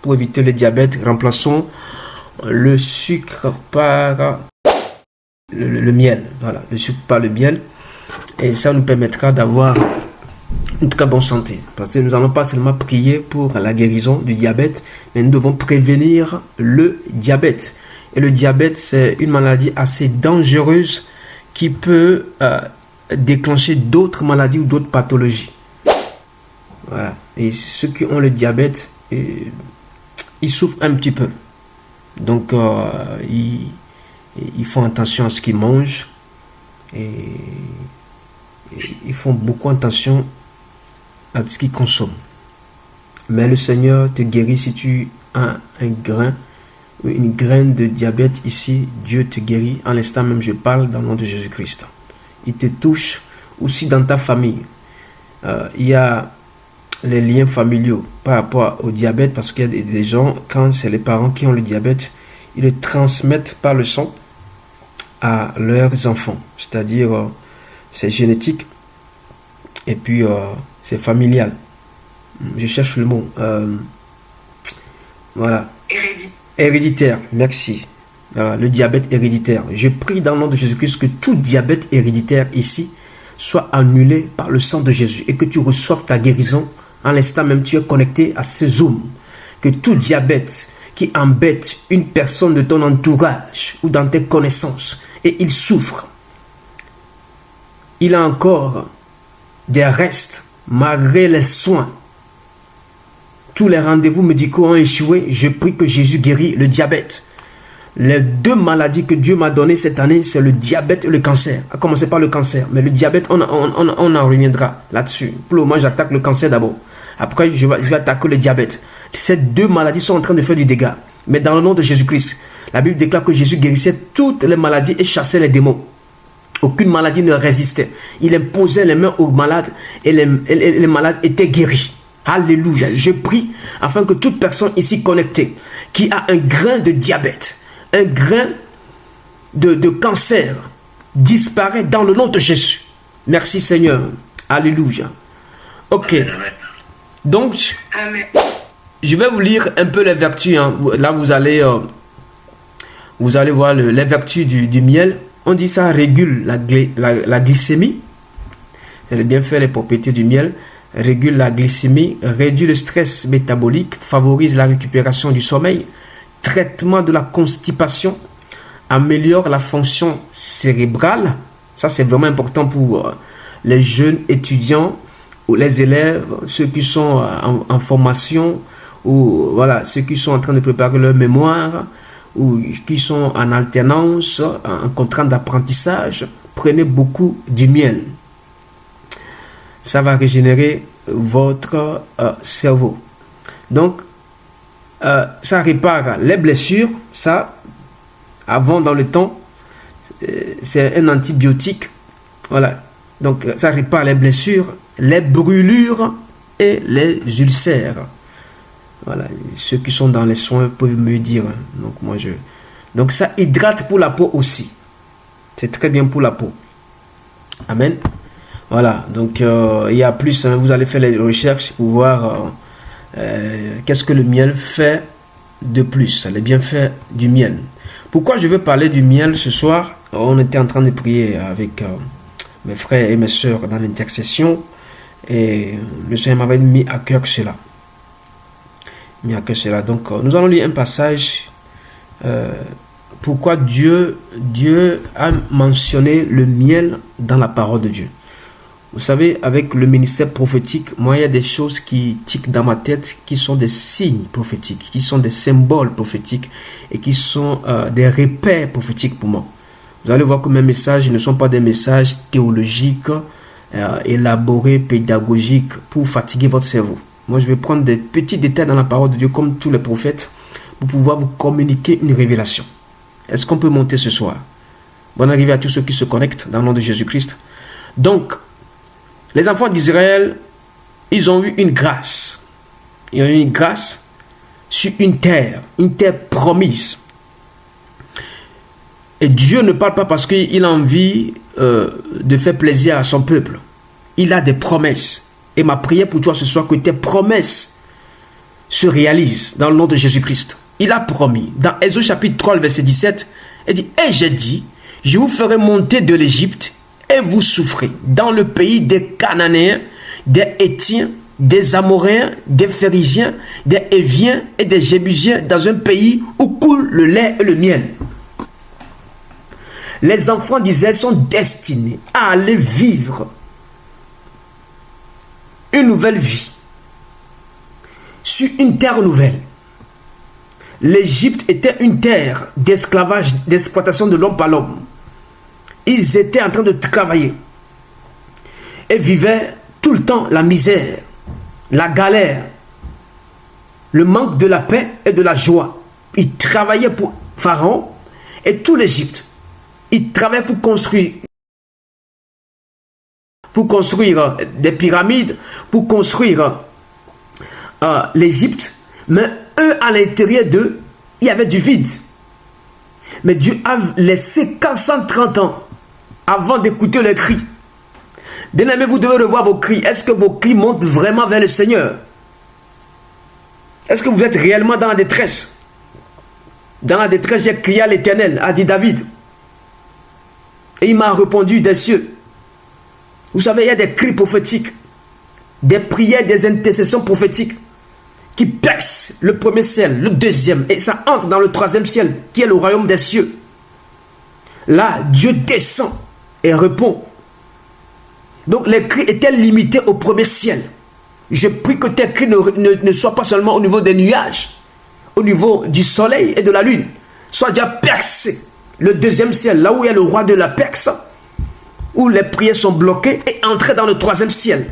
pour éviter le diabète. Remplaçons le sucre par le miel. Voilà, le sucre par le miel. Et ça nous permettra d'avoir une très bonne santé. Parce que nous n'allons pas seulement prier pour la guérison du diabète, mais nous devons prévenir le diabète. Et le diabète, c'est une maladie assez dangereuse qui peut déclencher d'autres maladies ou d'autres pathologies. Voilà. Et ceux qui ont le diabète, ils souffrent un petit peu. Donc, ils font attention à ce qu'ils mangent. Et ils font beaucoup attention à ce qu'ils consomment. Mais le Seigneur te guérit si tu as une graine de diabète ici. Dieu te guérit. En l'instant même, je parle dans le nom de Jésus-Christ. Il te touche aussi dans ta famille. Il y a les liens familiaux par rapport au diabète, parce qu'il y a des gens, quand c'est les parents qui ont le diabète, ils le transmettent par le sang à leurs enfants. C'est-à-dire, c'est génétique et puis c'est familial. Je cherche le mot. Voilà. Héréditaire. Merci. Le diabète héréditaire. Je prie dans le nom de Jésus-Christ que tout diabète héréditaire ici soit annulé par le sang de Jésus et que tu reçoives ta guérison. En l'instant même, tu es connecté à ce Zoom. Que tout diabète qui embête une personne de ton entourage ou dans tes connaissances et il souffre, il a encore des restes malgré les soins. Tous les rendez-vous médicaux ont échoué. Je prie que Jésus guérit le diabète. Les deux maladies que Dieu m'a données cette année, c'est le diabète et le cancer. À commencer par le cancer. Mais le diabète, on en reviendra là-dessus. Pour le moment, j'attaque le cancer d'abord. Après, je vais attaquer le diabète. Ces deux maladies sont en train de faire du dégât. Mais dans le nom de Jésus-Christ, la Bible déclare que Jésus guérissait toutes les maladies et chassait les démons. Aucune maladie ne résistait. Il imposait les mains aux malades et les malades étaient guéris. Alléluia. Je prie afin que toute personne ici connectée qui a un grain de diabète, un grain de cancer disparaît dans le nom de Jésus. Merci Seigneur. Alléluia. Ok. Donc, je vais vous lire un peu les vertus. Là, vous allez voir les vertus du miel. On dit ça régule la glycémie. C'est le bienfait, les propriétés du miel. Régule la glycémie, réduit le stress métabolique, favorise la récupération du sommeil, traitement de la constipation, améliore la fonction cérébrale. Ça, c'est vraiment important pour les jeunes étudiants ou les élèves, ceux qui sont en formation ou voilà, ceux qui sont en train de préparer leur mémoire ou qui sont en alternance, en contrat d'apprentissage. Prenez beaucoup du miel. Ça va régénérer votre cerveau. Donc, ça répare les blessures. Ça, avant, dans le temps, c'est un antibiotique. Voilà. Donc, ça répare les blessures, les brûlures et les ulcères. Voilà. Ceux qui sont dans les soins peuvent me dire. Donc, ça hydrate pour la peau aussi. C'est très bien pour la peau. Amen. Voilà, donc il y a plus, vous allez faire les recherches pour voir qu'est-ce que le miel fait de plus, les bienfaits du miel. Pourquoi je veux parler du miel ce soir? On était en train de prier avec mes frères et mes sœurs dans l'intercession et le Seigneur m'avait mis à cœur cela. Donc nous allons lire un passage. Pourquoi Dieu a mentionné le miel dans la parole de Dieu. Vous savez, avec le ministère prophétique, moi, il y a des choses qui tiquent dans ma tête, qui sont des signes prophétiques, qui sont des symboles prophétiques et qui sont des repères prophétiques pour moi. Vous allez voir que mes messages ne sont pas des messages théologiques, élaborés, pédagogiques pour fatiguer votre cerveau. Moi, je vais prendre des petits détails dans la parole de Dieu, comme tous les prophètes, pour pouvoir vous communiquer une révélation. Est-ce qu'on peut monter ce soir? Bonne arrivée à tous ceux qui se connectent dans le nom de Jésus-Christ. Donc, les enfants d'Israël, ils ont eu une grâce. Ils ont eu une grâce sur une terre promise. Et Dieu ne parle pas parce qu'il a envie de faire plaisir à son peuple. Il a des promesses. Et ma prière pour toi ce soir, que tes promesses se réalise dans le nom de Jésus-Christ. Il a promis, dans Exode chapitre 3, le verset 17, il dit, « Et j'ai dit, je vous ferai monter de l'Égypte, et vous souffrez dans le pays des Cananéens, des Hétiens, des Amoréens, des Phérysiens, des Héviens et des Jébusiens, dans un pays où coule le lait et le miel. » Les enfants d'Israël sont destinés à aller vivre une nouvelle vie sur une terre nouvelle. L'Égypte était une terre d'esclavage, d'exploitation de l'homme par l'homme. Ils étaient en train de travailler et vivaient tout le temps la misère, la galère, le manque de la paix et de la joie. Ils travaillaient pour Pharaon et tout l'Égypte. Ils travaillaient pour construire des pyramides, pour construire l'Égypte. Mais eux, à l'intérieur d'eux, il y avait du vide. Mais Dieu a laissé 430 ans avant d'écouter les cris. Bien-aimés, vous devez revoir vos cris. Est-ce que vos cris montent vraiment vers le Seigneur? Est-ce que vous êtes réellement dans la détresse? Dans la détresse, j'ai crié à l'Éternel, a dit David. Et il m'a répondu des cieux. Vous savez, il y a des cris prophétiques, des prières, des intercessions prophétiques qui percent le premier ciel, le deuxième, et ça entre dans le troisième ciel, qui est le royaume des cieux. Là, Dieu descend et répond. Donc les cris étaient limités au premier ciel. Je prie que tes cris ne soient pas seulement au niveau des nuages, au niveau du soleil et de la lune, soient déjà percés. Le deuxième ciel, là où il y a le roi de la Perse, où les prières sont bloquées, et entrer dans le troisième ciel,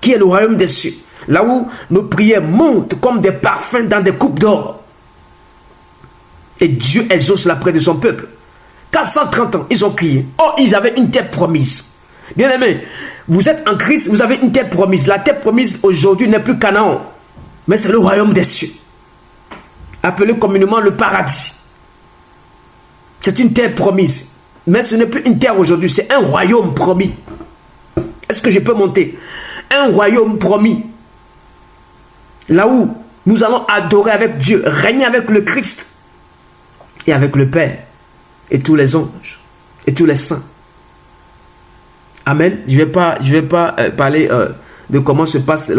qui est le royaume des cieux, là où nos prières montent comme des parfums dans des coupes d'or. Et Dieu exauce la prière de son peuple. 430 ans, ils ont crié. Oh, ils avaient une terre promise. Bien aimé, vous êtes en Christ, vous avez une terre promise. La terre promise aujourd'hui n'est plus Canaan, mais c'est le royaume des cieux, appelé communément le paradis. C'est une terre promise. Mais ce n'est plus une terre aujourd'hui, c'est un royaume promis. Est-ce que je peux monter? Un royaume promis. Là où nous allons adorer avec Dieu, régner avec le Christ et avec le Père et tous les anges et tous les saints. Amen. Je vais pas parler de comment se passe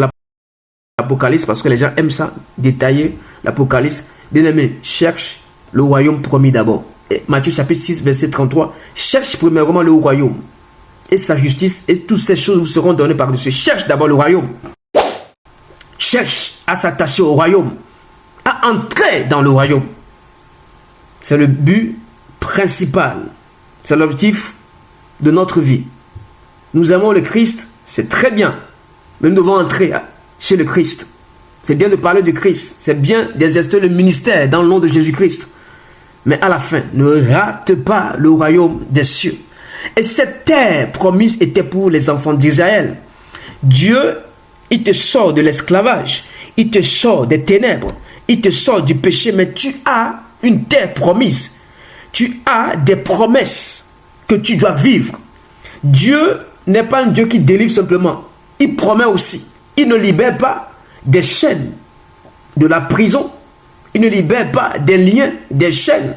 l'Apocalypse parce que les gens aiment ça, détailler l'Apocalypse. Bien aimé, cherche le royaume promis d'abord. Matthieu chapitre 6, verset 33. Cherche premièrement le royaume et sa justice, et toutes ces choses vous seront données par-dessus. Cherche d'abord le royaume. Cherche à s'attacher au royaume, à entrer dans le royaume. C'est le but principal. C'est l'objectif de notre vie. Nous aimons le Christ, c'est très bien, mais nous devons entrer chez le Christ. C'est bien de parler du Christ, c'est bien d'exercer le ministère dans le nom de Jésus-Christ. Mais à la fin, ne rate pas le royaume des cieux. Et cette terre promise était pour les enfants d'Israël. Dieu, il te sort de l'esclavage, il te sort des ténèbres, il te sort du péché, mais tu as une terre promise. Tu as des promesses que tu dois vivre. Dieu n'est pas un Dieu qui délivre simplement. Il promet aussi. Il ne libère pas des chaînes, de la prison. Il ne libère pas des liens, des chaînes.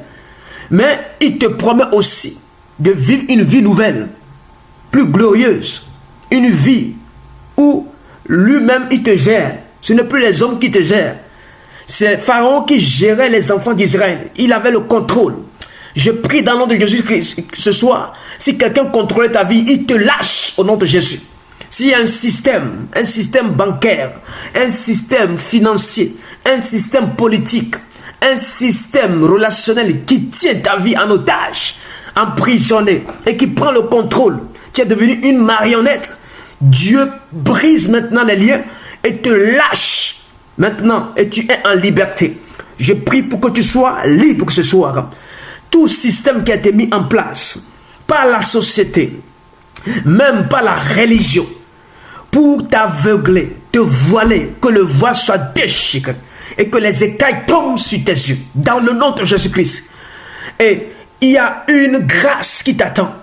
Mais il te promet aussi de vivre une vie nouvelle, plus glorieuse. Une vie où lui-même il te gère. Ce n'est plus les hommes qui te gèrent. C'est Pharaon qui gérait les enfants d'Israël. Il avait le contrôle. Je prie dans le nom de Jésus-Christ ce soir. Si quelqu'un contrôlait ta vie, il te lâche au nom de Jésus. S'il y a un système bancaire, un système financier, un système politique, un système relationnel qui tient ta vie en otage, emprisonné et qui prend le contrôle, tu es devenu une marionnette. Dieu brise maintenant les liens et te lâche maintenant et tu es en liberté. Je prie pour que tu sois libre ce soir. Tout système qui a été mis en place par la société, même par la religion, pour t'aveugler, te voiler, que le voile soit déchiré et que les écailles tombent sur tes yeux, dans le nom de Jésus-Christ. Et il y a une grâce qui t'attend.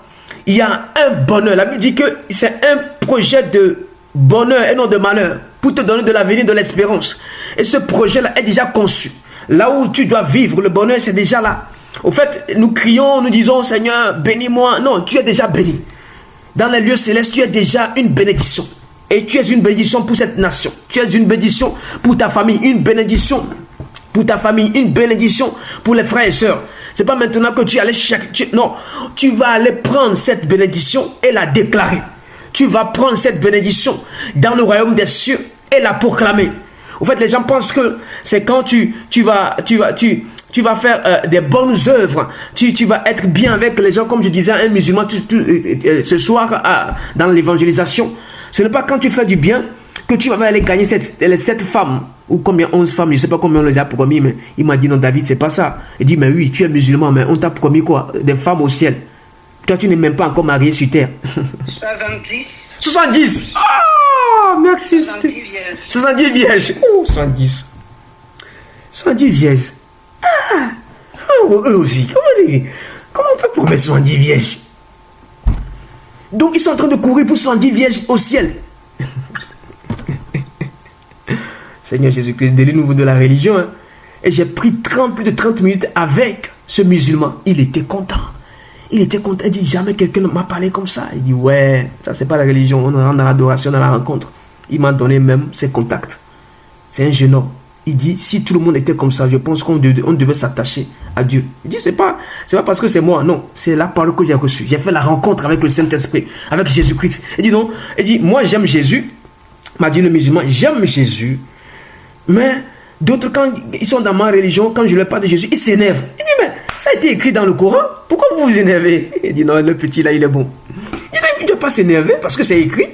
Il y a un bonheur. La Bible dit que c'est un projet de bonheur et non de malheur. pour te donner de l'avenir, de l'espérance. Et ce projet-là est déjà conçu. Là où tu dois vivre, le bonheur, c'est déjà là. Au fait, nous crions, nous disons, Seigneur, bénis-moi. Non, tu es déjà béni. Dans les lieux célestes, tu es déjà une bénédiction. Et tu es une bénédiction pour cette nation. Tu es une bénédiction pour ta famille, une bénédiction pour ta famille, une bénédiction pour les frères et sœurs. C'est pas maintenant que tu allais chercher. Non, tu vas aller prendre cette bénédiction et la déclarer. Tu vas prendre cette bénédiction dans le royaume des cieux et la proclamer. Au fait, les gens pensent que c'est quand tu vas faire des bonnes œuvres, tu vas être bien avec les gens, comme je disais à un musulman ce soir dans l'évangélisation. Ce n'est pas quand tu fais du bien que tu vas aller gagner les 7 femmes, ou combien, 11 femmes, je ne sais pas combien on les a promis, mais il m'a dit non David, c'est pas ça. Il dit mais oui, tu es musulman, mais on t'a promis quoi? Des femmes au ciel. Toi tu n'es même pas encore marié sur terre. 70. 70. Ah, merci. 70 vierges. 70 vierges. Oh, 70. 70 vierges. Ah, eux aussi. Comment on peut promettre 70 vierges? Donc ils sont en train de courir pour 70 vierges au ciel. Seigneur Jésus-Christ, délivre-nous de la religion. Hein. Et j'ai pris plus de 30 minutes avec ce musulman. Il était content. Il était content. Il dit, jamais quelqu'un ne m'a parlé comme ça. Il dit, ouais, ça c'est pas la religion. On rentre dans l'adoration, dans la rencontre. Il m'a donné même ses contacts. C'est un jeune homme. Il dit, si tout le monde était comme ça, je pense qu'on devait s'attacher à Dieu. Il dit, c'est pas parce que c'est moi. Non, c'est la parole que j'ai reçue. J'ai fait la rencontre avec le Saint-Esprit, avec Jésus-Christ. Il dit, non. Il dit, moi j'aime Jésus. M'a dit le musulman, j'aime Jésus. Mais d'autres, quand ils sont dans ma religion, quand je leur parle de Jésus, ils s'énervent. Il dit, mais ça a été écrit dans le Coran. Pourquoi vous vous énervez? Il dit, non, le petit là, il est bon. Il ne doit pas s'énerver parce que c'est écrit.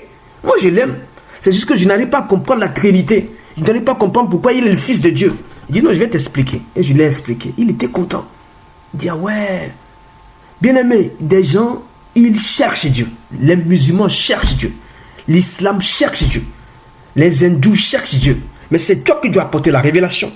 Moi, je l'aime. C'est juste que je n'arrive pas à comprendre la Trinité. Je n'arrive pas à comprendre pourquoi il est le Fils de Dieu. Il dit, non, je vais t'expliquer. Et je l'ai expliqué. Il était content. Il dit, ah ouais. Bien aimé, des gens, ils cherchent Dieu. Les musulmans cherchent Dieu. L'islam cherche Dieu. Les hindous cherchent Dieu. Mais c'est toi qui dois apporter la révélation.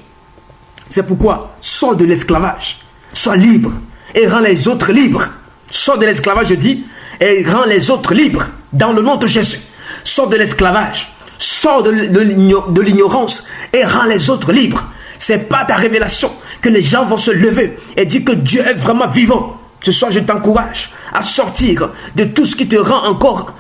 C'est pourquoi, sors de l'esclavage. Sois libre. Et rends les autres libres. Sors de l'esclavage, je dis. Et rends les autres libres. Dans le nom de Jésus. Sors de l'esclavage. Sors de l'ignorance. Et rends les autres libres. C'est pas ta révélation que les gens vont se lever et dire que Dieu est vraiment vivant. Ce soir, je t'encourage à sortir de tout ce qui te rend encore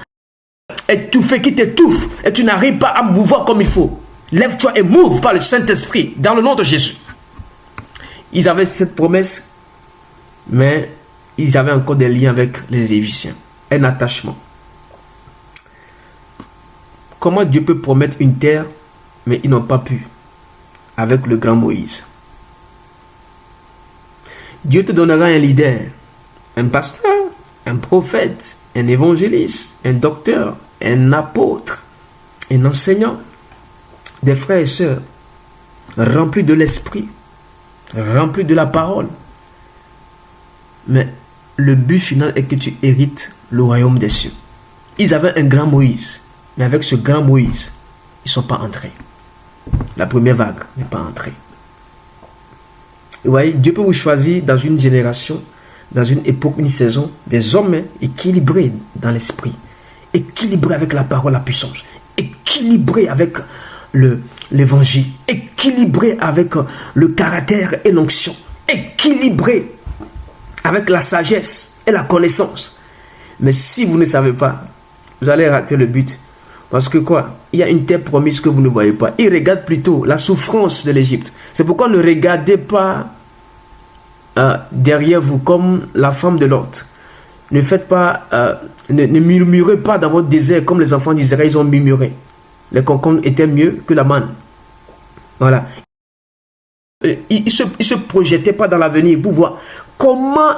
étouffé, qui t'étouffe. Et tu n'arrives pas à mouvoir comme il faut. Lève-toi et mouve par le Saint-Esprit, dans le nom de Jésus. Ils avaient cette promesse, mais ils avaient encore des liens avec les Égyptiens. Un attachement. Comment Dieu peut promettre une terre, mais ils n'ont pas pu, avec le grand Moïse? Dieu te donnera un leader, un pasteur, un prophète, un évangéliste, un docteur, un apôtre, un enseignant, des frères et sœurs remplis de l'esprit, remplis de la parole. Mais le but final est que tu hérites le royaume des cieux. Ils avaient un grand Moïse, mais avec ce grand Moïse, ils ne sont pas entrés. La première vague n'est pas entrée. Vous voyez, Dieu peut vous choisir dans une génération, dans une époque, une saison, des hommes équilibrés dans l'esprit, équilibrés avec la parole, la puissance, équilibrés avec l'évangile, équilibré avec le caractère et l'onction, équilibré avec la sagesse et la connaissance. Mais si vous ne savez pas, vous allez rater le but. Parce que quoi? Il y a une terre promise que vous ne voyez pas. Il regarde plutôt la souffrance de l'Égypte. C'est pourquoi ne regardez pas derrière vous comme la femme de Lot. Ne faites pas, ne murmurez pas dans votre désert comme les enfants d'Israël, ils ont murmuré. Les concombres étaient mieux que la manne. Voilà. Ils ne se projetaient pas dans l'avenir pour voir comment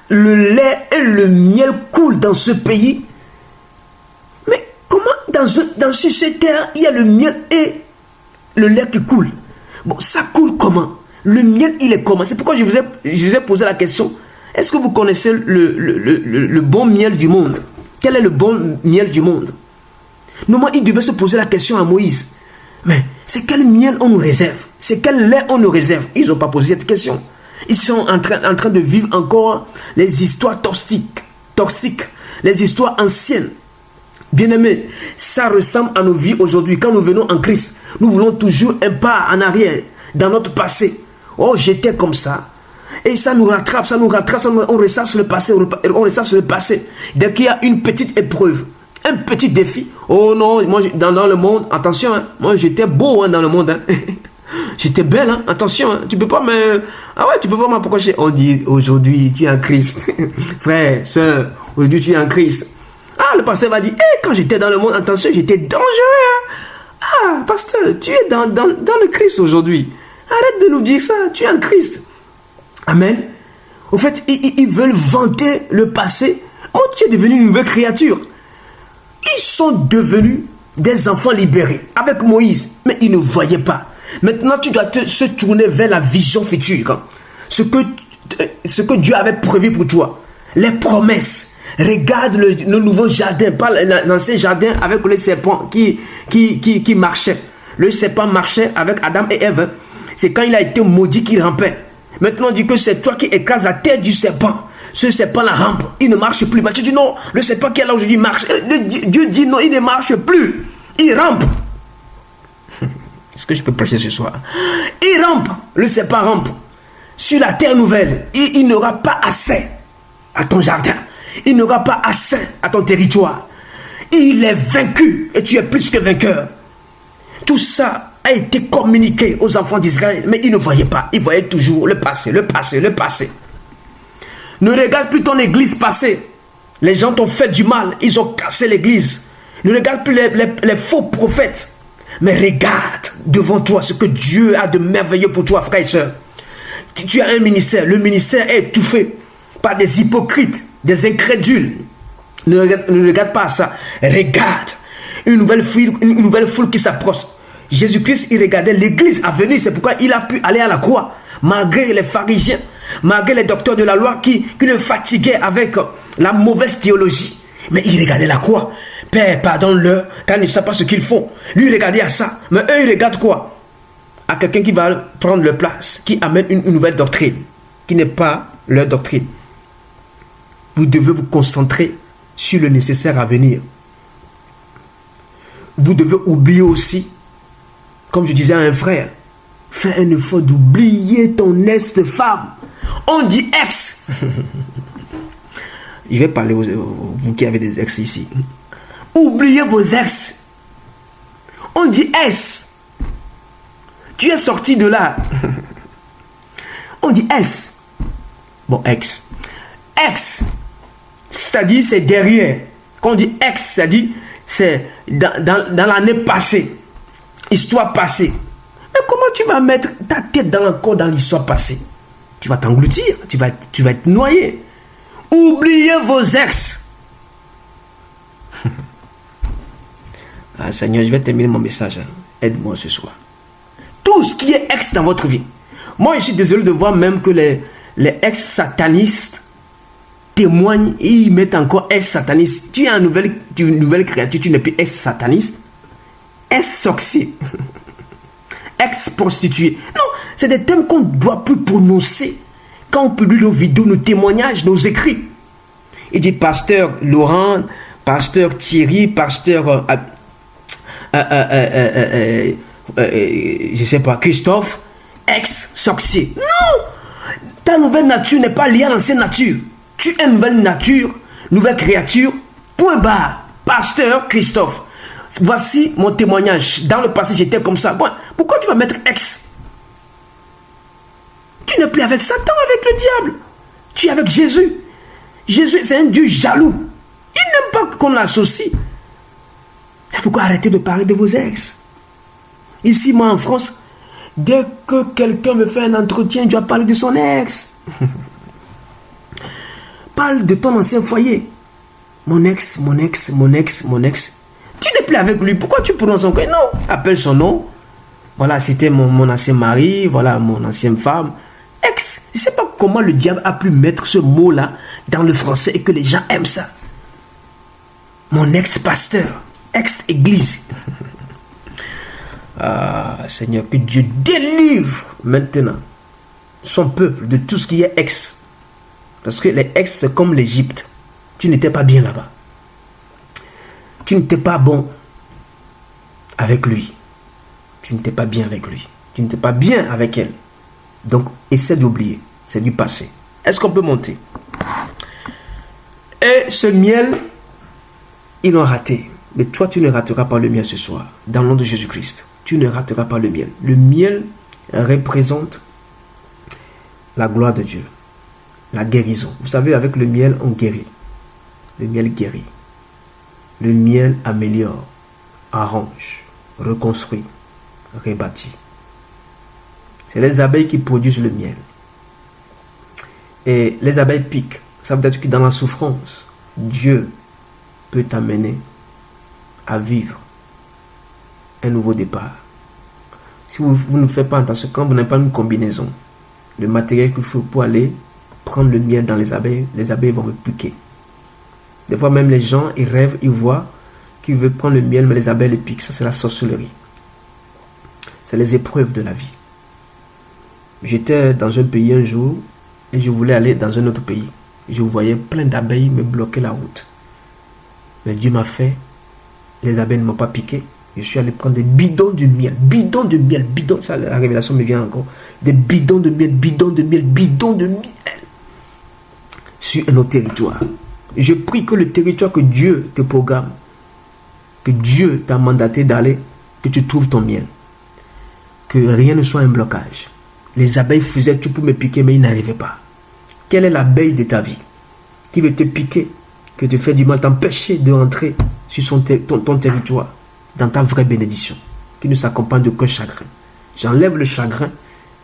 le lait et le miel coulent dans ce pays. Mais comment sur cette terre, il y a le miel et le lait qui coule? Bon, ça coule comment? Le miel, il est comment? C'est pourquoi je vous ai posé la question. Est-ce que vous connaissez le bon miel du monde? Quel est le bon miel du monde? Normalement, il devait se poser la question à Moïse. Mais c'est quel miel on nous réserve? C'est quel lait on nous réserve? Ils n'ont pas posé cette question. Ils sont en train de vivre encore les histoires toxiques, les histoires anciennes. Bien-aimés, ça ressemble à nos vies aujourd'hui. Quand nous venons en Christ, nous voulons toujours un pas en arrière dans notre passé. Oh, j'étais comme ça. Et ça nous rattrape, on ressasse le passé, on ressasse le passé. Dès qu'il y a une petite épreuve, un petit défi. Oh non, moi dans le monde, attention, hein, moi j'étais beau hein, dans le monde. Hein. J'étais belle, hein, attention, hein, tu peux pas m'approcher. On dit aujourd'hui tu es en Christ. Frère, soeur, aujourd'hui tu es en Christ. Ah, le pasteur va dire, quand j'étais dans le monde, attention, j'étais dangereux. Hein. Ah, pasteur, tu es dans le Christ aujourd'hui. Arrête de nous dire ça, tu es en Christ. Amen. Au fait, ils veulent vanter le passé. Oh, tu es devenu une nouvelle créature. Ils sont devenus des enfants libérés avec Moïse, mais ils ne voyaient pas. Maintenant, tu dois se tourner vers la vision future. Ce que Dieu avait prévu pour toi. Les promesses. Regarde le nouveau jardin, pas l'ancien jardin avec le serpent qui marchait. Le serpent marchait avec Adam et Ève. C'est quand il a été maudit qu'il rampait. Maintenant, on dit que c'est toi qui écrases la tête du serpent. Ce serpent la rampe, il ne marche plus. Mais tu dis non, le serpent qui est là aujourd'hui marche. Dieu dit non, il ne marche plus. Il rampe. Est-ce que je peux prêcher ce soir? Il rampe, le serpent rampe. Sur la terre nouvelle, il n'aura pas accès à ton jardin. Il n'aura pas accès à ton territoire. Il est vaincu et tu es plus que vainqueur. Tout ça a été communiqué aux enfants d'Israël, mais ils ne voyaient pas. Ils voyaient toujours le passé, le passé, le passé. Ne regarde plus ton église passée. Les gens t'ont fait du mal, ils ont cassé l'église. Ne regarde plus les faux prophètes. Mais regarde devant toi ce que Dieu a de merveilleux pour toi, frère et soeur. Tu as un ministère, le ministère est étouffé par des hypocrites, des incrédules. Ne regarde pas ça. Regarde une nouvelle foule qui s'approche. Jésus-Christ, il regardait l'église à venir. C'est pourquoi il a pu aller à la croix. Malgré les pharisiens, malgré les docteurs de la loi qui le fatiguaient avec la mauvaise théologie. Mais il regardait la croix. Père, pardonne-leur, car ils ne savent pas ce qu'ils font. Lui, il regardait à ça. Mais eux, ils regardent quoi? À quelqu'un qui va prendre leur place, qui amène une nouvelle doctrine, qui n'est pas leur doctrine. Vous devez vous concentrer sur le nécessaire à venir. Vous devez oublier aussi, comme je disais à un frère, fais un effort d'oublier ton ex-femme. On dit ex. Je vais parler vous qui avez des ex ici. Oubliez vos ex. On dit ex. Tu es sorti de là. On dit ex. Bon, ex. Ex. C'est-à-dire c'est derrière. Quand on dit ex, c'est-à-dire c'est dans l'année passée. Histoire passée. Mais comment tu vas mettre ta tête encore dans l'histoire passée? Tu vas t'engloutir. Tu vas être noyé. Oubliez vos ex. Ah, Seigneur, je vais terminer mon message. Aide-moi ce soir. Tout ce qui est ex dans votre vie. Moi, je suis désolé de voir même que les ex-satanistes témoignent et ils mettent encore ex-sataniste. Tu es une nouvelle créature, tu n'es plus ex-sataniste. Ex-sorcier. Ex-prostituée. Non, c'est des thèmes qu'on ne doit plus prononcer quand on publie nos vidéos, nos témoignages, nos écrits. Il dit pasteur Laurent, pasteur Thierry, pasteur je sais pas, Christophe, ex-sorcier. Non! Ta nouvelle nature n'est pas liée à l'ancienne nature. Tu es une nouvelle nature, nouvelle créature, point barre. Pasteur Christophe. Voici mon témoignage. Dans le passé, j'étais comme ça. Bon, pourquoi tu vas mettre ex? Tu n'es plus avec Satan, avec le diable. Tu es avec Jésus. Jésus, c'est un Dieu jaloux. Il n'aime pas qu'on l'associe. C'est pourquoi arrêtez de parler de vos ex. Ici, moi en France, dès que quelqu'un me fait un entretien, je dois parler de son ex. Parle de ton ancien foyer. Mon ex, mon ex, mon ex, mon ex. Tu n'es plus avec lui. Pourquoi tu prononces son nom? Non, appelle son nom. Voilà, c'était mon ancien mari. Voilà, mon ancienne femme. Ex. Je ne sais pas comment le diable a pu mettre ce mot-là dans le français et que les gens aiment ça. Mon ex-pasteur. Ex-église. Ah, Seigneur, que Dieu délivre maintenant son peuple de tout ce qui est ex. Parce que les ex, c'est comme l'Égypte. Tu n'étais pas bien là-bas. Tu n'étais pas bon avec lui. Tu n'étais pas bien avec lui. Tu n'étais pas bien avec elle. Donc, essaie d'oublier. C'est du passé. Est-ce qu'on peut monter? Et ce miel, ils l'ont raté. Mais toi, tu ne rateras pas le miel ce soir. Dans le nom de Jésus-Christ. Tu ne rateras pas le miel. Le miel représente la gloire de Dieu. La guérison. Vous savez, avec le miel, on guérit. Le miel guérit. Le miel améliore, arrange, reconstruit, rebâtit. C'est les abeilles qui produisent le miel. Et les abeilles piquent. Ça veut dire que dans la souffrance, Dieu peut t'amener à vivre un nouveau départ. Si vous ne faites pas attention, quand vous n'avez pas une combinaison, le matériel qu'il faut pour aller prendre le miel dans les abeilles vont me piquer. Des fois même les gens, ils rêvent, ils voient qu'ils veulent prendre le miel, mais les abeilles les piquent. Ça, c'est la sorcellerie. C'est les épreuves de la vie. J'étais dans un pays un jour et je voulais aller dans un autre pays. Je voyais plein d'abeilles me bloquer la route. Mais Dieu m'a fait, les abeilles ne m'ont pas piqué. Je suis allé prendre des bidons de miel. Bidons de miel, bidons, ça, la révélation me vient encore. Des bidons de miel, bidons de miel, bidons de miel. Sur un autre territoire. Je prie que le territoire que Dieu te programme, que Dieu t'a mandaté d'aller, que tu trouves ton miel. Que rien ne soit un blocage. Les abeilles faisaient tout pour me piquer, mais ils n'arrivaient pas. Quelle est l'abeille de ta vie qui veut te piquer, que te fait du mal, t'empêcher de rentrer sur ton territoire, dans ta vraie bénédiction, qui ne s'accompagne d'aucun chagrin. J'enlève le chagrin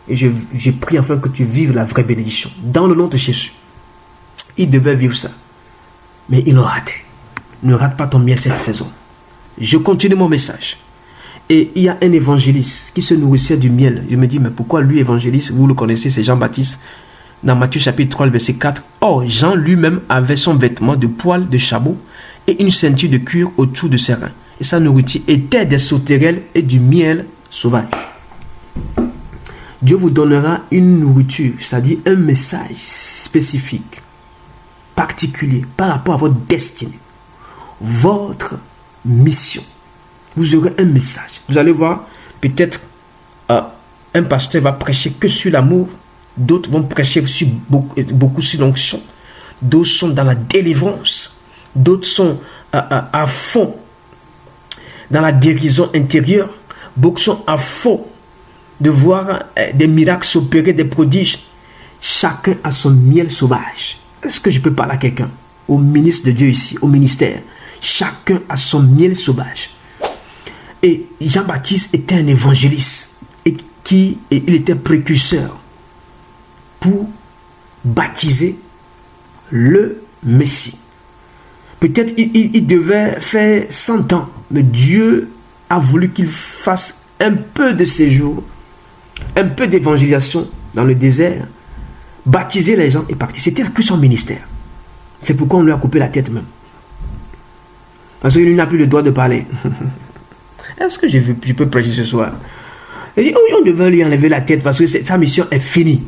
et je prie afin que tu vives la vraie bénédiction. Dans le nom de Jésus. Ils devaient vivre ça. Mais ils l'ont raté. Ne rate pas ton miel cette saison. Je continue mon message. Et il y a un évangéliste qui se nourrissait du miel. Je me dis, mais pourquoi lui évangéliste? Vous le connaissez, c'est Jean-Baptiste. Dans Matthieu chapitre 3, verset 4. Or, Jean lui-même avait son vêtement de poil de chameau et une ceinture de cuir autour de ses reins. Et sa nourriture était des sauterelles et du miel sauvage. Dieu vous donnera une nourriture, c'est-à-dire un message spécifique, particulier, par rapport à votre destinée, votre mission. Vous aurez un message. Vous allez voir, peut-être un pasteur va prêcher que sur l'amour, d'autres vont prêcher sur beaucoup sur l'onction, d'autres sont dans la délivrance, d'autres sont à fond dans la guérison intérieure, beaucoup sont à fond de voir des miracles s'opérer, des prodiges. Chacun a son miel sauvage. Est-ce que je peux parler à quelqu'un, au ministre de Dieu ici, au ministère? Chacun a son miel sauvage. Et Jean-Baptiste était un évangéliste et il était précurseur pour baptiser le Messie. Peut-être il devait faire 100 ans, mais Dieu a voulu qu'il fasse un peu de séjour, un peu d'évangélisation dans le désert, baptiser les gens et partir. C'était que son ministère. C'est pourquoi on lui a coupé la tête même. Parce qu'il n'a plus le droit de parler. Est-ce que je peux prêcher ce soir? Et on devait lui enlever la tête parce que sa mission est finie.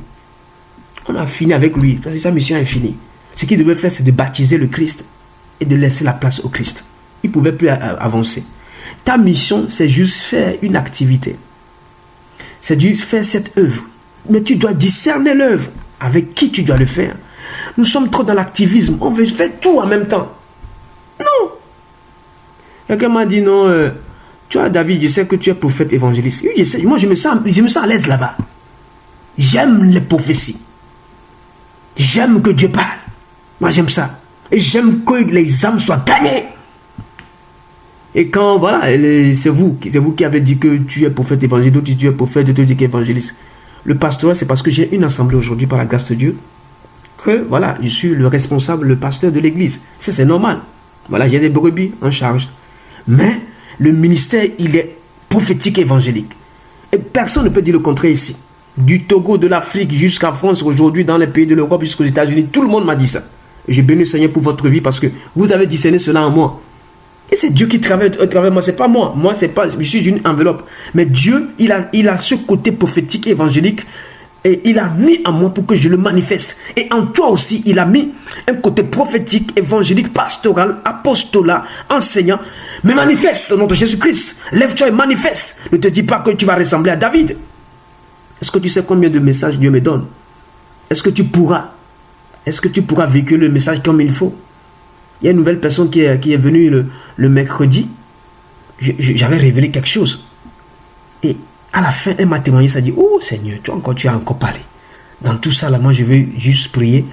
On a fini avec lui parce que sa mission est finie. Ce qu'il devait faire, c'est de baptiser le Christ et de laisser la place au Christ. Il ne pouvait plus avancer. Ta mission, c'est juste faire une activité. C'est juste faire cette œuvre. Mais tu dois discerner l'œuvre. Avec qui tu dois le faire. Nous sommes trop dans l'activisme. On veut faire tout en même temps. Non. Quelqu'un m'a dit non. Tu vois, David, je sais que tu es prophète évangéliste. Oui, je sais. Moi, je me sens à l'aise là-bas. J'aime les prophéties. J'aime que Dieu parle. Moi, j'aime ça. Et j'aime que les âmes soient gagnées. Et quand, voilà, c'est vous qui avez dit que tu es prophète évangéliste, d'autres tu es prophète, d'autres tu es évangéliste. Le pastorat, c'est parce que j'ai une assemblée aujourd'hui par la grâce de Dieu, que, voilà, je suis le responsable, le pasteur de l'église. Ça, c'est normal. Voilà, j'ai des brebis en charge. Mais, le ministère, il est prophétique et évangélique. Et personne ne peut dire le contraire ici. Du Togo, de l'Afrique, jusqu'à France, aujourd'hui, dans les pays de l'Europe, jusqu'aux États-Unis, tout le monde m'a dit ça. Et j'ai béni le Seigneur pour votre vie parce que vous avez discerné cela en moi. Et c'est Dieu qui travaille à travers moi, c'est pas moi. Moi, c'est pas, je suis une enveloppe. Mais Dieu, il a ce côté prophétique et évangélique et il a mis en moi pour que je le manifeste. Et en toi aussi, il a mis un côté prophétique, évangélique, pastoral, apostolat, enseignant, Mais manifeste notre Jésus-Christ. Lève-toi et manifeste. Ne te dis pas que tu vas ressembler à David. Est-ce que tu sais combien de messages Dieu me donne? Est-ce que tu pourras véhiculer le message comme il faut? Il y a une nouvelle personne qui est venue le mercredi. J'avais révélé quelque chose. Et à la fin, elle m'a témoigné, ça dit, oh Seigneur, tu as encore parlé. Dans tout ça, là, moi, je vais juste prier.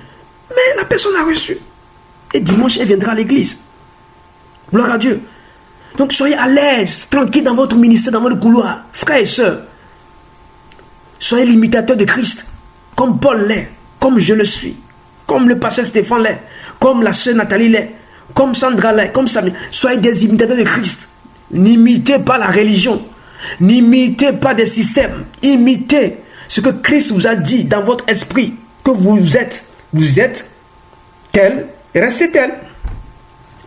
Mais la personne a reçu. Et dimanche, elle viendra à l'église. Gloire à Dieu. Donc, soyez à l'aise, tranquille dans votre ministère, dans votre couloir. Frères et sœurs, soyez l'imitateur de Christ. Comme Paul l'est, comme je le suis, comme le pasteur Stéphane l'est, comme la sœur Nathalie l'est, comme Sandra l'est, comme Samuel. Soyez des imitateurs de Christ. N'imitez pas la religion. N'imitez pas des systèmes. Imitez ce que Christ vous a dit dans votre esprit, que vous êtes. Vous êtes tel et restez tel.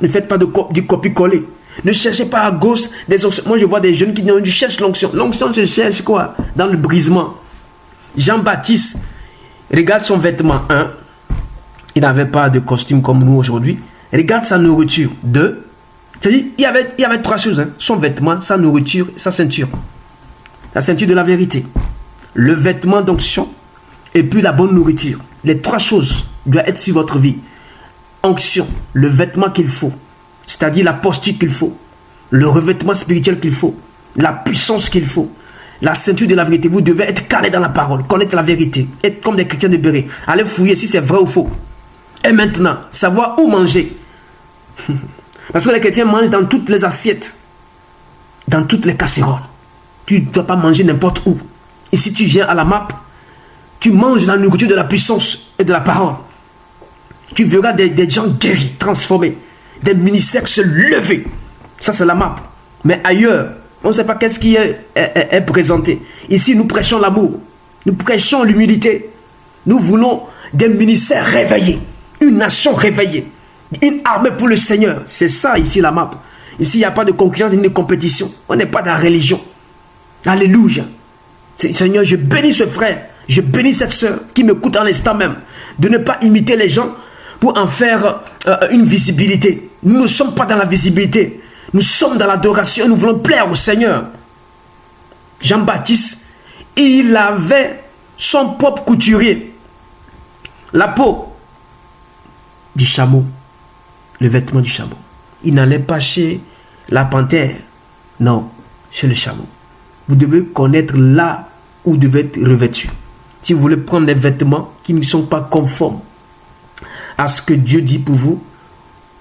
Ne faites pas du copier-coller. Ne cherchez pas à gauche des onctions. Moi, je vois des jeunes qui cherchent l'onction. L'onction se cherche quoi? Dans le brisement. Jean-Baptiste, regarde son vêtement. 1. Il n'avait pas de costume comme nous aujourd'hui. Regarde sa nourriture. 2. C'est-à-dire, il y avait 3 choses. Son vêtement, sa nourriture, sa ceinture. La ceinture de la vérité. Le vêtement d'onction. Et puis la bonne nourriture. Les 3 choses doivent être sur votre vie. Onction, le vêtement qu'il faut. C'est-à-dire la posture qu'il faut. Le revêtement spirituel qu'il faut. La puissance qu'il faut. La ceinture de la vérité. Vous devez être calé dans la parole. Connaître la vérité. Être comme des chrétiens de Béret. Allez fouiller si c'est vrai ou faux. Et maintenant, savoir où manger. Parce que les chrétiens mangent dans toutes les assiettes. Dans toutes les casseroles. Tu ne dois pas manger n'importe où. Et si tu viens à la map, tu manges la nourriture de la puissance et de la parole. Tu verras des gens guéris, transformés. Des ministères se lever. Ça, c'est la map. Mais ailleurs, on ne sait pas qu'est-ce qui est présenté. Ici, nous prêchons l'amour. Nous prêchons l'humilité. Nous voulons des ministères réveillés. Une nation réveillée. Une armée pour le Seigneur. C'est ça, ici, la map. Ici, il n'y a pas de concurrence ni de compétition. On n'est pas dans la religion. Alléluia. Seigneur, je bénis ce frère. Je bénis cette soeur qui m'écoute en l'instant même. De ne pas imiter les gens pour en faire une visibilité. Nous ne sommes pas dans la visibilité. Nous sommes dans l'adoration. Nous voulons plaire au Seigneur. Jean-Baptiste, il avait son propre couturier. La peau du chameau. Le vêtement du chameau. Il n'allait pas chez la panthère. Non, chez le chameau. Vous devez connaître là où vous devez être revêtu. Si vous voulez prendre des vêtements qui ne sont pas conformes à ce que Dieu dit pour vous,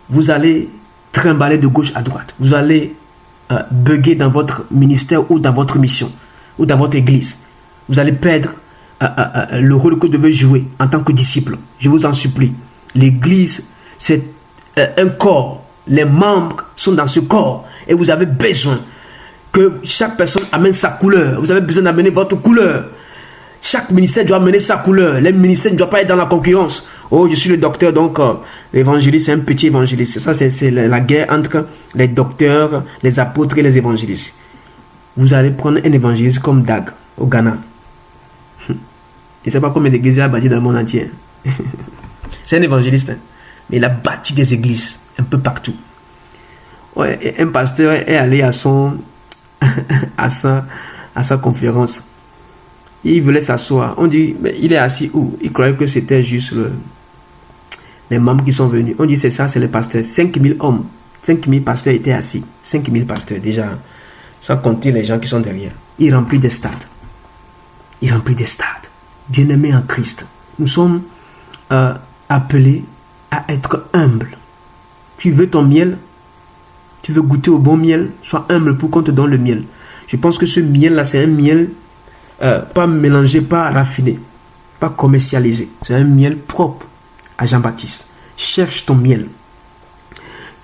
vous allez trimballer de gauche à droite. Vous allez bugger dans votre ministère ou dans votre mission ou dans votre église. Vous allez perdre le rôle que vous devez jouer en tant que disciple. Je vous en supplie. L'église, c'est un corps. Les membres sont dans ce corps et vous avez besoin que chaque personne amène sa couleur. Vous avez besoin d'amener votre couleur. Chaque ministère doit amener sa couleur. Les ministères ne doivent pas être dans la concurrence. Oh, je suis le docteur, donc l'évangéliste, c'est un petit évangéliste. Ça, c'est la guerre entre les docteurs, les apôtres et les évangélistes. Vous allez prendre un évangéliste comme Dag, au Ghana. Je ne sais pas combien d'églises il a bâti dans le monde entier. C'est un évangéliste, hein. Mais il a bâti des églises un peu partout. Ouais, et un pasteur est allé à sa conférence. Il voulait s'asseoir. On dit, mais il est assis où? Il croyait que c'était juste les membres qui sont venus. On dit, c'est ça, c'est les pasteurs. 5000 hommes. 5000 pasteurs étaient assis. 5000 pasteurs, déjà. Sans compter les gens qui sont derrière. Il remplit des stades. Il remplit des stades. Bien-aimés en Christ. Nous sommes appelés à être humbles. Tu veux ton miel? Tu veux goûter au bon miel? Sois humble pour qu'on te donne le miel. Je pense que ce miel-là, c'est un miel pas mélangé, pas raffiné, pas commercialisé. C'est un miel propre à Jean-Baptiste. Cherche ton miel.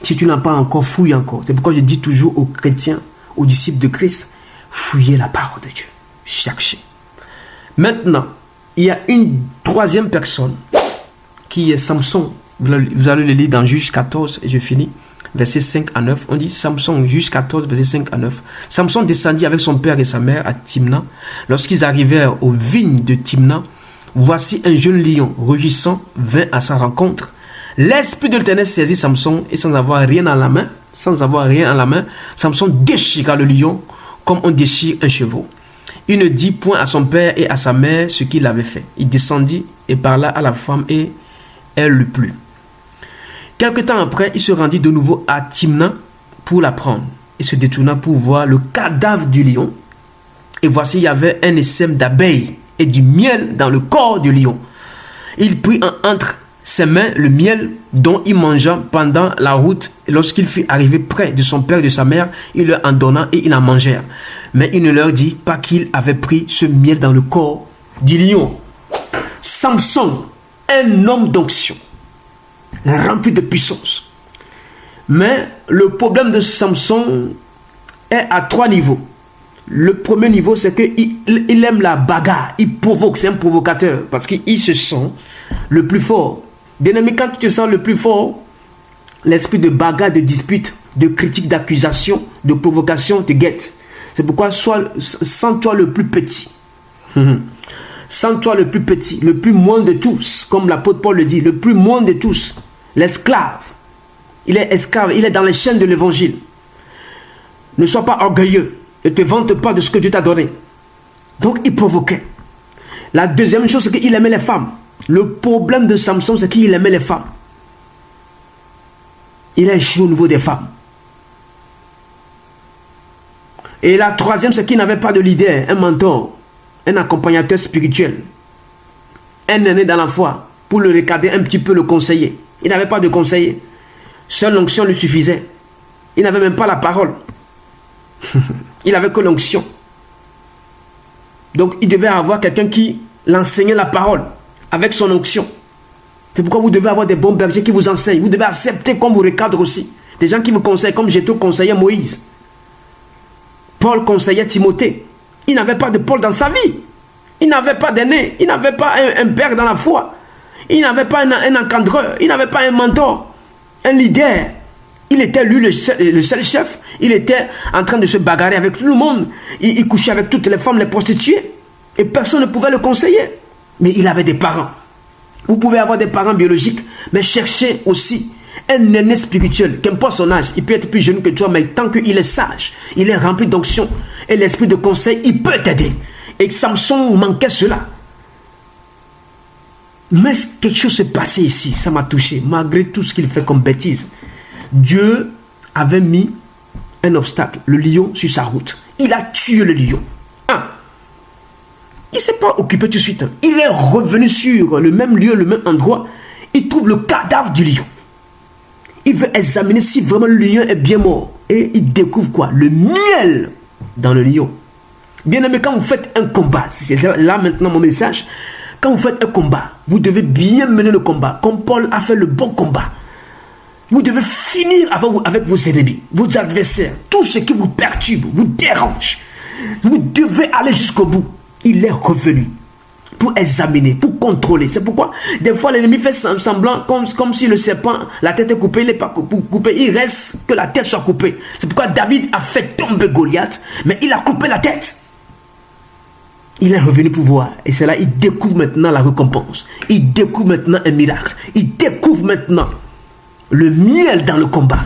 Si tu n'as pas encore, fouille encore. C'est pourquoi je dis toujours aux chrétiens, aux disciples de Christ, fouillez la parole de Dieu. Cherchez. Maintenant, il y a une troisième personne qui est Samson. Vous allez le lire dans Juge 14 et je finis. Verset 5 à 9, on dit Samson, Juge 14, verset 5 à 9. Samson descendit avec son père et sa mère à Timna. Lorsqu'ils arrivèrent aux vignes de Timna, voici un jeune lion rugissant vint à sa rencontre. L'esprit de l'Éternel saisit Samson et sans avoir rien à la main, Samson déchira le lion comme on déchire un chevreau. Il ne dit point à son père et à sa mère ce qu'il avait fait. Il descendit et parla à la femme et elle le plut. Quelque temps après, il se rendit de nouveau à Timna pour la prendre. Il se détourna pour voir le cadavre du lion. Et voici, il y avait un essaim d'abeilles et du miel dans le corps du lion. Il prit entre ses mains le miel dont il mangea pendant la route. Et lorsqu'il fut arrivé près de son père et de sa mère, il leur en donna et ils en mangèrent. Mais il ne leur dit pas qu'il avait pris ce miel dans le corps du lion. Samson, un homme d'onction, rempli de puissance. Mais le problème de Samson est à 3 niveaux. Le premier niveau, c'est qu'il aime la bagarre, il provoque, c'est un provocateur, parce qu'il se sent le plus fort. Bien aimé, quand tu te sens le plus fort, l'esprit de bagarre, de dispute, de critique, d'accusation, de provocation te guette. C'est pourquoi sens-toi le plus petit. Sens-toi le plus petit, le plus moins de tous, comme l'apôtre Paul le dit, le plus moins de tous, l'esclave. Il est esclave, il est dans les chaînes de l'évangile. Ne sois pas orgueilleux. Ne te vante pas de ce que Dieu t'a donné. Donc il provoquait. La deuxième chose, c'est qu'il aimait les femmes. Le problème de Samson, c'est qu'il aimait les femmes. Il a échoué au niveau des femmes. Et la troisième, c'est qu'il n'avait pas de leader, un mentor, un accompagnateur spirituel, un aîné dans la foi, pour le regarder un petit peu, le conseiller. Il n'avait pas de conseiller. Seule l'onction lui suffisait. Il n'avait même pas la parole. Il n'avait que l'onction. Donc il devait avoir quelqu'un qui l'enseignait la parole avec son onction. C'est pourquoi vous devez avoir des bons bergers qui vous enseignent. Vous devez accepter qu'on vous recadre aussi. Des gens qui vous conseillent, comme Jétro conseillait Moïse. Paul conseillait Timothée. Il n'avait pas de Paul dans sa vie. Il n'avait pas d'aîné. Il n'avait pas un père dans la foi. Il n'avait pas un encadreur. Il n'avait pas un mentor. Un leader. Il était lui le seul chef. Il était en train de se bagarrer avec tout le monde. Il couchait avec toutes les femmes, les prostituées. Et personne ne pouvait le conseiller. Mais il avait des parents. Vous pouvez avoir des parents biologiques, mais cherchez aussi un aîné spirituel, qu'importe son âge. Il peut être plus jeune que toi, mais tant qu'il est sage, il est rempli d'onction. Et l'esprit de conseil, il peut t'aider. Et Samson manquait cela. Mais quelque chose s'est passé ici, ça m'a touché. Malgré tout ce qu'il fait comme bêtise, Dieu avait mis un obstacle, le lion, sur sa route. Il a tué le lion. Il ne s'est pas occupé tout de suite. Il est revenu sur le même lieu, le même endroit. Il trouve le cadavre du lion. Il veut examiner si vraiment le lion est bien mort. Et il découvre quoi? Le miel dans le lion. Bien aimé, quand vous faites un combat, c'est là maintenant mon message. Quand vous faites un combat, vous devez bien mener le combat. Comme Paul a fait le bon combat. Vous devez finir avec vos ennemis, vos adversaires. Tout ce qui vous perturbe, vous dérange. Vous devez aller jusqu'au bout. Il est revenu pour examiner, pour contrôler. C'est pourquoi des fois l'ennemi fait semblant comme si le serpent, la tête est coupée, il n'est pas coupé. Il reste que la tête soit coupée. C'est pourquoi David a fait tomber Goliath, mais il a coupé la tête. Il est revenu pour voir. Et c'est là il découvre maintenant la récompense. Il découvre maintenant un miracle. Il découvre maintenant le miel dans le combat.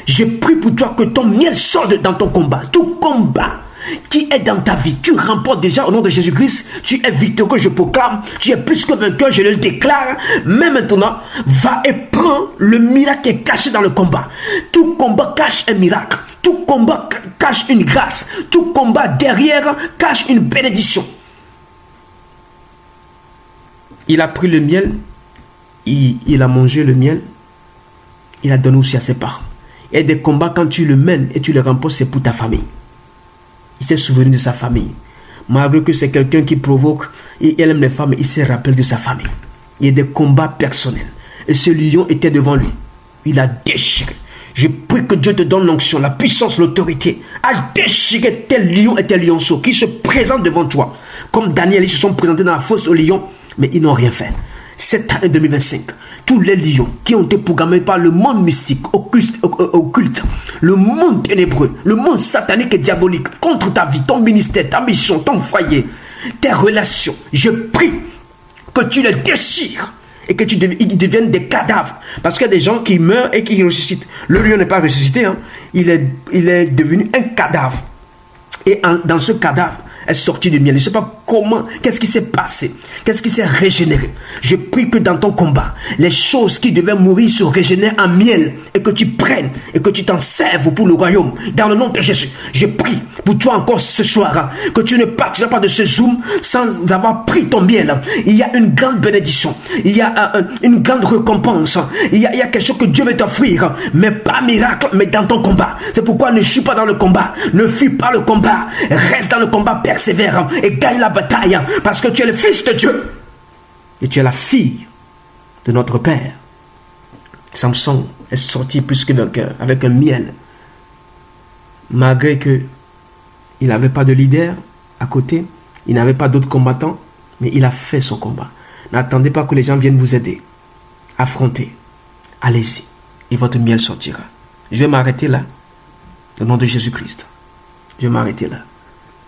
Je prie pour toi que ton miel sorte dans ton combat. Tout combat qui est dans ta vie, tu remportes déjà au nom de Jésus-Christ. Tu es victorieux, je proclame. Tu es plus que vainqueur, je le déclare. Mais maintenant, va et prends le miracle qui est caché dans le combat. Tout combat cache un miracle. Tout combat cache une grâce. Tout combat derrière cache une bénédiction. Il a pris le miel. Il a mangé le miel. Il a donné aussi à ses parents. Et des combats, quand tu le mènes et tu les remportes, c'est pour ta famille. Il s'est souvenu de sa famille. Malgré que c'est quelqu'un qui provoque, et il aime les femmes, il se rappelle de sa famille. Il y a des combats personnels. Et ce lion était devant lui. Il a déchiré. Je prie que Dieu te donne l'onction, la puissance, l'autorité à déchirer tel lion et tel lionceau qui se présentent devant toi. Comme Daniel, ils se sont présentés dans la fosse aux lions, mais ils n'ont rien fait. Cette année 2025, tous les lions qui ont été programmés par le monde mystique, occulte, le monde ténébreux, le monde satanique et diabolique, contre ta vie, ton ministère, ta mission, ton foyer, tes relations, je prie que tu les déchires et que ils deviennent des cadavres. Parce qu'il y a des gens qui meurent et qui ressuscitent. Le lion n'est pas ressuscité, hein. Il est devenu un cadavre. Et dans ce cadavre est sorti du miel. Je ne sais pas comment, qu'est-ce qui s'est passé, qu'est-ce qui s'est régénéré. Je prie que dans ton combat, les choses qui devaient mourir se régénèrent en miel et que tu prennes et que tu t'en serves pour le royaume. Dans le nom de Jésus, je prie pour toi encore ce soir, que tu ne partiras pas de ce Zoom sans avoir pris ton miel. Il y a une grande bénédiction, il y a une grande récompense, il y a quelque chose que Dieu veut t'offrir, mais pas miracle, mais dans ton combat. C'est pourquoi ne fuis pas dans le combat, ne fuis pas le combat, reste dans le combat, persévère et gagne la bataille, parce que tu es le fils de Dieu et tu es la fille de notre Père. Samson est sorti plus que vainqueur avec un miel, malgré que il n'avait pas de leader à côté, il n'avait pas d'autres combattants, mais il a fait son combat. N'attendez pas que les gens viennent vous aider. Affrontez, allez-y et votre miel sortira. Je vais m'arrêter là, au nom de Jésus-Christ. Je vais m'arrêter là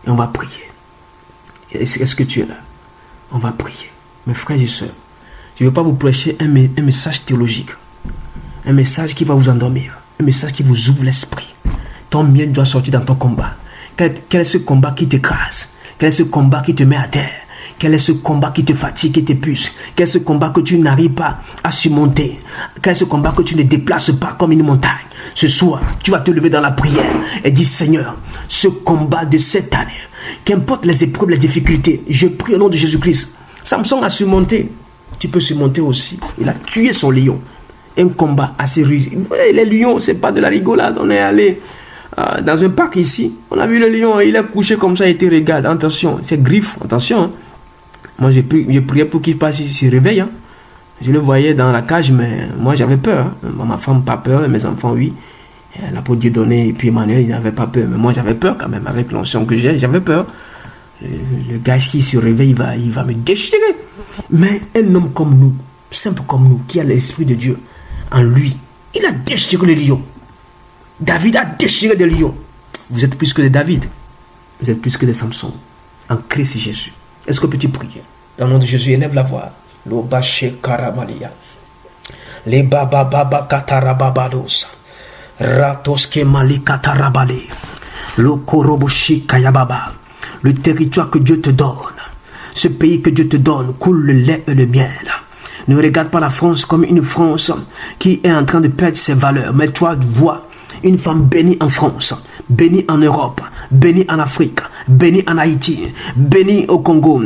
et on va prier. Est-ce que tu es là? On va prier. Mes frères et sœurs, je ne veux pas vous prêcher un message théologique, un message qui va vous endormir, un message qui vous ouvre l'esprit. Ton miel doit sortir dans ton combat. Quel est ce combat qui t'écrase? Quel est ce combat qui te met à terre? Quel est ce combat qui te fatigue, qui t'épuise? Quel est ce combat que tu n'arrives pas à surmonter? Quel est ce combat que tu ne déplaces pas comme une montagne? Ce soir, tu vas te lever dans la prière et dire: Seigneur, ce combat de cette année, qu'importe les épreuves, les difficultés, je prie au nom de Jésus-Christ. Samson a surmonté. Tu peux surmonter aussi. Il a tué son lion. Un combat assez rude. Les lions, c'est pas de la rigolade. On est allé dans un parc ici. On a vu le lion. Il est couché comme ça. Il te regarde. Attention, c'est griffe. Attention. Hein. Moi, j'ai prié pour qu'il passe. Il se réveille. Hein. Je le voyais dans la cage, mais moi, j'avais peur. Hein. Ma femme, pas peur. Mes enfants, oui. L'apôtre Dieudonné et puis Emmanuel, ils n'avaient pas peur. Mais moi, j'avais peur quand même. Avec l'onction que j'ai, j'avais peur. Le gars qui se réveille, il va me déchirer. Mais un homme comme nous, simple comme nous, qui a l'esprit de Dieu en lui, il a déchiré le lion. David a déchiré des lions. Vous êtes plus que des David. Vous êtes plus que des Samson. En Christ Jésus. Est-ce que peux-tu prier? Dans le nom de Jésus, élève la voix. L'obaché karamalia. Les baba baba katarababados. Ratoske mali katarabale. Le koroboshi kayababa. Le territoire que Dieu te donne, ce pays que Dieu te donne, coule le lait et le miel. Ne regarde pas la France comme une France qui est en train de perdre ses valeurs. Mais toi, vois une femme bénie en France, bénie en Europe, bénie en Afrique, bénie en Haïti, bénie au Congo,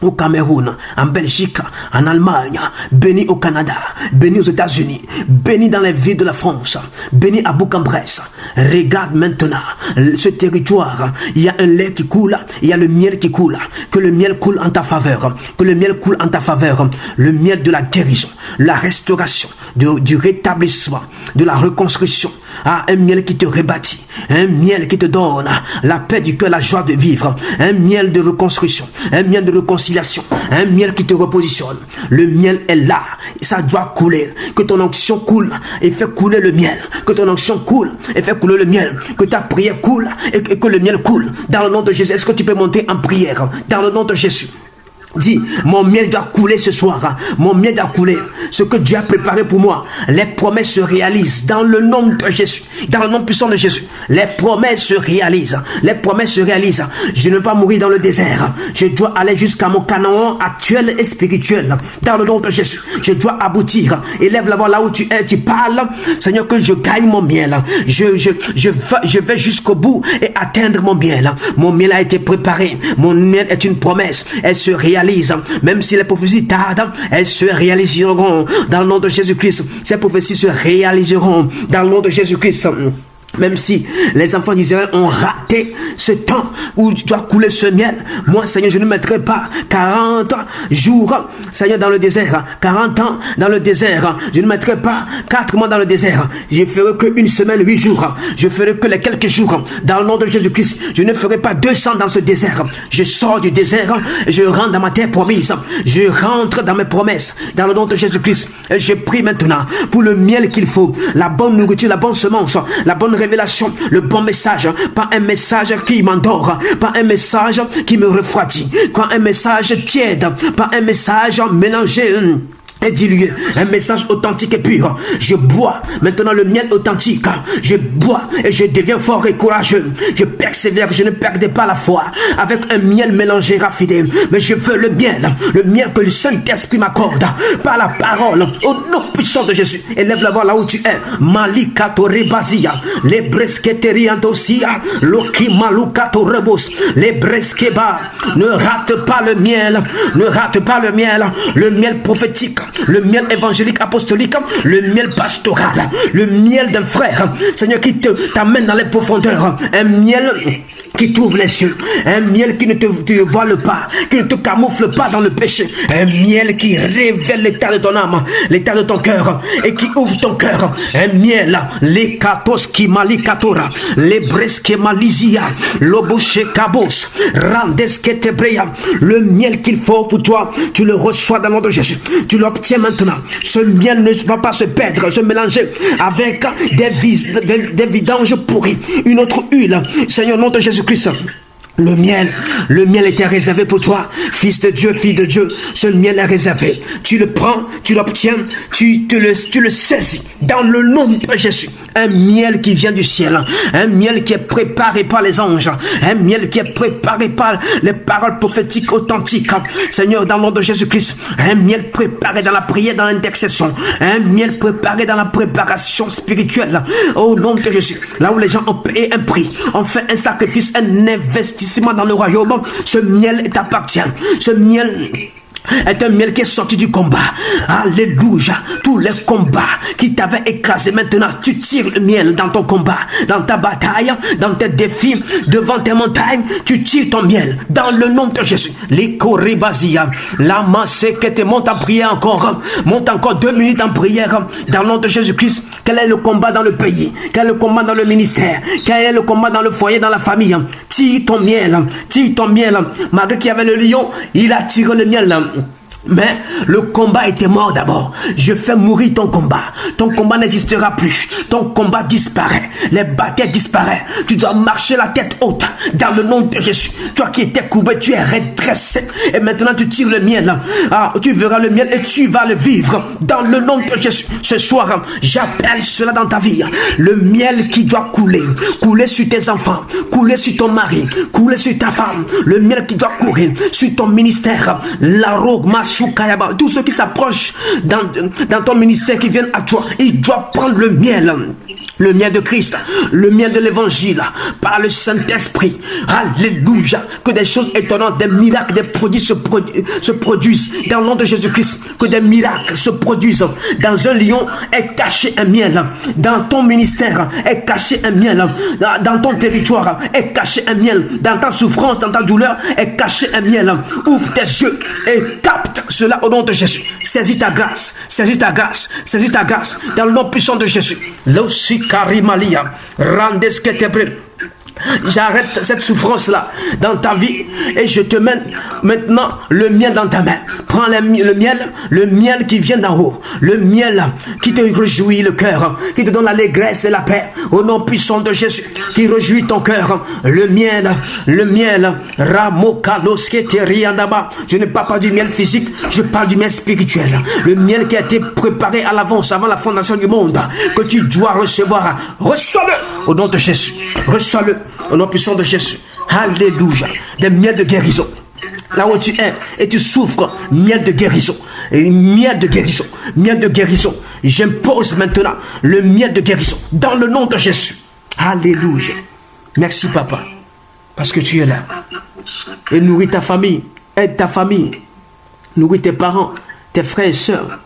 au Cameroun, en Belgique, en Allemagne, béni au Canada, béni aux États-Unis, béni dans les villes de la France, béni à Bourg-en-Bresse. Regarde maintenant ce territoire, il y a un lait qui coule, il y a le miel qui coule, que le miel coule en ta faveur, que le miel coule en ta faveur, le miel de la guérison, la restauration, du rétablissement, de la reconstruction, un miel qui te rebâtit, un miel qui te donne la paix du cœur, la joie de vivre, un miel de reconstruction, un miel de réconciliation, un miel qui te repositionne. Le miel est là, ça doit couler, que ton onction coule et fait couler le miel, que ton onction coule et fait couler le miel, que ta prière coule et que le miel coule. Dans le nom de Jésus, est-ce que tu peux monter en prière? Dans le nom de Jésus. Dis, mon miel doit couler ce soir. Mon miel doit couler. Ce que Dieu a préparé pour moi, les promesses se réalisent dans le nom de Jésus. Dans le nom puissant de Jésus. Les promesses se réalisent. Les promesses se réalisent. Je ne vais pas mourir dans le désert. Je dois aller jusqu'à mon Canaan actuel et spirituel. Dans le nom de Jésus. Je dois aboutir. Élève la voix là où tu es. Tu parles. Seigneur, que je gagne mon miel. Je vais jusqu'au bout et atteindre mon miel. Mon miel a été préparé. Mon miel est une promesse. Elle se réalise. Même si les prophéties tardent, elles se réaliseront dans le nom de Jésus-Christ. Ces prophéties se réaliseront dans le nom de Jésus-Christ. Même si les enfants d'Israël ont raté ce temps où tu dois couler ce miel, moi, Seigneur, je ne mettrai pas 40 jours, Seigneur, dans le désert, 40 ans dans le désert. Je ne mettrai pas 4 mois dans le désert. Je ferai que une semaine, 8 jours. Je ferai que les quelques jours dans le nom de Jésus-Christ. Je ne ferai pas 200 dans ce désert. Je sors du désert et je rentre dans ma terre promise. Je rentre dans mes promesses dans le nom de Jésus-Christ. Et je prie maintenant pour le miel qu'il faut, la bonne nourriture, la bonne semence, la bonne révélation, le bon message, pas un message qui m'endort, pas un message qui me refroidit, pas un message tiède, pas un message mélangé Et dis-lui un message authentique et pur. Je bois maintenant le miel authentique. Je bois et je deviens fort et courageux. Je persévère, je ne perdrai pas la foi. Avec un miel mélangé raffiné. Mais je veux le miel que le Saint-Esprit m'accorde. Par la parole, au nom puissant de Jésus. Élève la voix là où tu es. Malikato rebazia. Les bresketeri antosia. Loki malukato rebos. Les breskeba. Ne rate pas le miel. Ne rate pas le miel. Le miel prophétique. Le miel évangélique apostolique, le miel pastoral, le miel d'un frère, Seigneur, qui t'amène dans les profondeurs, un miel qui t'ouvre les yeux, un miel qui ne te voile pas, qui ne te camoufle pas dans le péché, un miel qui révèle l'état de ton âme, l'état de ton cœur, et qui ouvre ton cœur, un miel, les katos qui malikatora, les breske malizia, loboshe kabos, randeske tebrea, le miel qu'il faut pour toi, tu le reçois dans le nom de Jésus, tu l'obtiens maintenant. Ce miel ne va pas se perdre, se mélanger avec des vidanges pourries, une autre huile, Seigneur, au nom de Jésus-Christ. Le miel était réservé pour toi, fils de Dieu, fille de Dieu. Ce miel est réservé. Tu le prends, tu l'obtiens, tu le saisis dans le nom de Jésus. Un miel qui vient du ciel, un miel qui est préparé par les anges, un miel qui est préparé par les paroles prophétiques authentiques. Seigneur, dans le nom de Jésus-Christ, un miel préparé dans la prière, dans l'intercession, un miel préparé dans la préparation spirituelle. Au nom de Jésus, là où les gens ont payé un prix, ont fait un sacrifice, un investissement dans le royaume, ce miel t'appartient. Ce miel est un miel qui est sorti du combat. Alléluia. Tous les combats qui t'avaient écrasé, maintenant tu tires le miel dans ton combat, dans ta bataille, dans tes défis, devant tes montagnes, tu tires ton miel dans le nom de Jésus. Les koribazia, la masse que te monte en prière encore, monte encore 2 minutes en prière dans le nom de Jésus-Christ. Quel est le combat dans le pays? Quel est le combat dans le ministère? Quel est le combat dans le foyer, dans la famille? Tire ton miel, tire ton miel. Malgré qu'il y avait le lion, il a tiré le miel. Mais le combat était mort d'abord. Je fais mourir ton combat. Ton combat n'existera plus. Ton combat disparaît. Les batailles disparaissent. Tu dois marcher la tête haute dans le nom de Jésus. Toi qui étais courbé, tu es redressé. Et maintenant tu tires le miel. Tu verras le miel et tu vas le vivre dans le nom de Jésus. Ce soir, j'appelle cela dans ta vie. Le miel qui doit couler. Couler sur tes enfants. Couler sur ton mari. Couler sur ta femme. Le miel qui doit courir sur ton ministère. La rogue tous ceux qui s'approchent dans ton ministère, qui viennent à toi, ils doivent prendre le miel de Christ, le miel de l'évangile, par le Saint-Esprit. Alléluia. Que des choses étonnantes, des miracles, des produits se produisent dans le nom de Jésus-Christ. Que des miracles se produisent. Dans un lion est caché un miel. Dans ton ministère est caché un miel. Dans ton territoire est caché un miel. Dans ta souffrance, dans ta douleur est caché un miel. Ouvre tes yeux et capte cela au nom de Jésus. Saisis ta grâce, saisis ta grâce, saisis ta grâce dans le nom puissant de Jésus. Karimalia, Randeske. J'arrête cette souffrance-là dans ta vie et je te mets maintenant le miel dans ta main. Prends le miel qui vient d'en haut, le miel qui te réjouit le cœur, qui te donne l'allégresse et la paix au nom puissant de Jésus, qui réjouit ton cœur. Le miel, Ramokaloske Teriandaba. Je ne parle pas du miel physique, je parle du miel spirituel. Le miel qui a été préparé à l'avance, avant la fondation du monde, que tu dois recevoir. Reçois-le au nom de Jésus. Reçois-le au nom puissant de Jésus. Alléluia. Des miels de guérison. Là où tu es et tu souffres, miel de guérison. Et miel de guérison. Miel de guérison. J'impose maintenant le miel de guérison dans le nom de Jésus. Alléluia. Merci papa. Parce que tu es là. Et nourris ta famille. Aide ta famille. Nourris tes parents, tes frères et sœurs.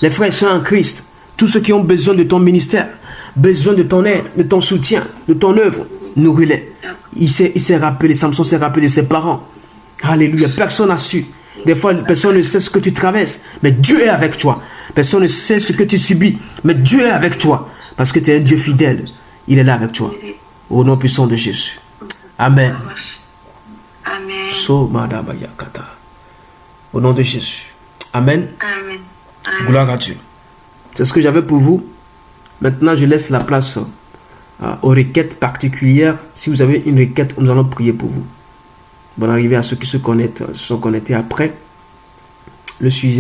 Les frères et sœurs en Christ. Tous ceux qui ont besoin de ton ministère. Besoin de ton aide, de ton soutien, de ton œuvre. Nourris-les. Il s'est rappelé, Samson s'est rappelé de ses parents. Alléluia. Personne n'a su. Des fois, personne ne sait ce que tu traverses. Mais Dieu est avec toi. Personne ne sait ce que tu subis. Mais Dieu est avec toi. Parce que tu es un Dieu fidèle. Il est là avec toi. Au nom puissant de Jésus. Amen. Amen. Au nom de Jésus. Amen. Amen. Gloire à Dieu. C'est ce que j'avais pour vous. Maintenant, je laisse la place aux requêtes particulières. Si vous avez une requête, nous allons prier pour vous. Bonne arrivée à ceux qui se sont connectés après. Le sujet.